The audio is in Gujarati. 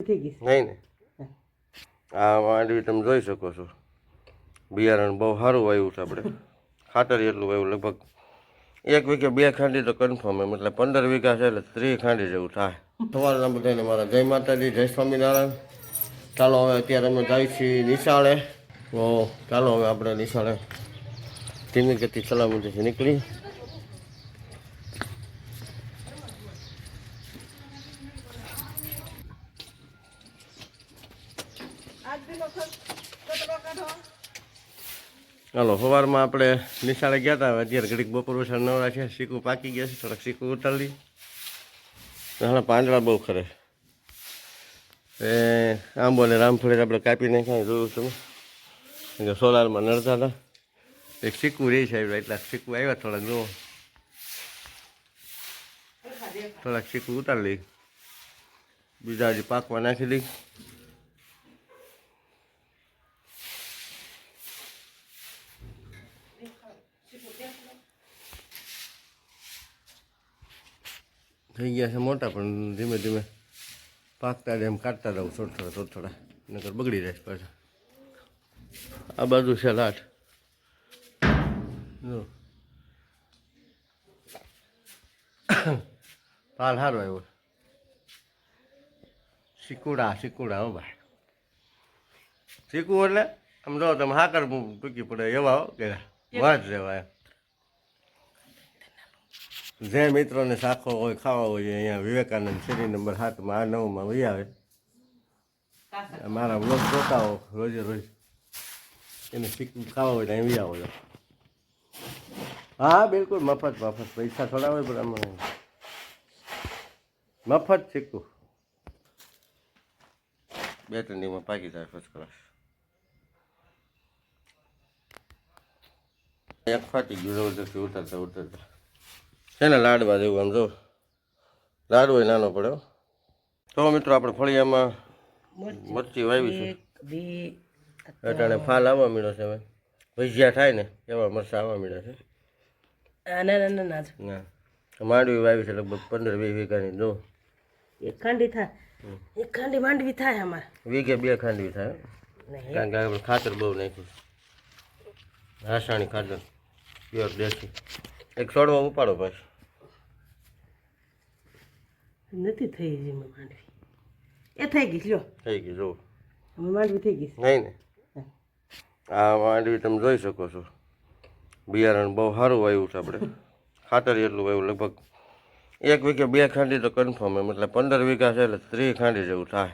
થઈ ગઈ નહીં ને આ માંડવી તમે જોઈ શકો છો બિયારણ બહુ સારું વાવ્યું છે આપણે ખાતર એટલું વાવ્યું લગભગ 1 વીઘે 2 ખાંડી તો કન્ફર્મ એમ એટલે 15 વીઘા છે એટલે 30 ખાંડી જેવું થાય સવારના બધાને મારા જય માતાજી જય સ્વામિનારાયણ ચાલો હવે અત્યારે અમે જાય છીએ નિશાળે તો ચાલો હવે આપણે નિશાળે ધીમી ગતિ સલામતીથી નીકળી ચાલો સવારમાં આપણે નિશાળે ગયા હતા અત્યારે ઘડીક બપોર વસાડ નવરા છે શીકું પાકી ગયા છે થોડાક શીકું ઉતારી હા પાંદડા બહુ ખરે એ આંબો ને રામફળી આપણે કાપી નાખ્યા જોયું તમે સોલારમાં નડતા હતા એક શીકું રહી છે એટલે શીકું આવ્યા થોડાક જુઓ થોડાક શીકું ઉતારી લઈ બીજા હજી પાકવા નાખી દઈ થઈ ગયા છે મોટા પણ ધીમે ધીમે પાકતા જ એમ કાઢતા રહું થોડા નકર બગડી જાય પાછા આ બાજુ છે લાટ જો પાલ સારો આવ્યો શીકુડા હો ભાઈ શીકું એટલે આમ જો તમે હાકર ટૂંકી પડે એવા હો કે વાત રહેવાય જે મિત્રોને શાખો હોય ખાવા હોય અહીંયા વિવેકાનંદ શેરી નંબર 7માં આ 9માં વહી આવે મારા વ્લોગ જોતા હો રોજે રોજ એને શીખવું ખાવા હોય તો અહીં વહી આવો હા બિલકુલ મફત પૈસા થોડા હોય પણ આમાં મફત શીખવું 2-3 દિવસમાં પાકી જાય ફર્સ્ટ ક્લાસ એક ફાટી ગયું જબરદસ્તી ઉતરતા છે ને લાડવા જેવું આમ જો લાડવો નાનો પડ્યો તો મિત્રો આપણે ફળિયામાં મરચી વાવી છે અટાણે ફાલ આવવા મળ્યો છે હવે ભજીયા થાય ને એવા મરચાં આવવા મળ્યા છે ના માંડવી વાવી છે લગભગ 15-20 વીઘાની જો એક ખાંડી માંડવી થાય અમારે વીઘે 2 ખાંડવી થાય કારણ કે આપણે ખાતર બહુ નાખ્યું રાસાયણિક ખાતર પ્યોર દેશી એક છોડવા ઉપાડો પાછું નથી થઈ ગઈ માંડવી એ થઈ ગઈ લ્યો થઈ ગઈ જો માંડવી થઈ ગઈ નહીં ને આ માંડવી તમે જોઈ શકો છો બિયારણ બહુ સારું વાવ્યું છે આપણે ખાતર એટલું વાવ્યું લગભગ 1 વીઘે 2 ખાંડી તો કન્ફર્મ એમ એટલે 15 વીઘા છે એટલે 30 ખાંડી જેવું થાય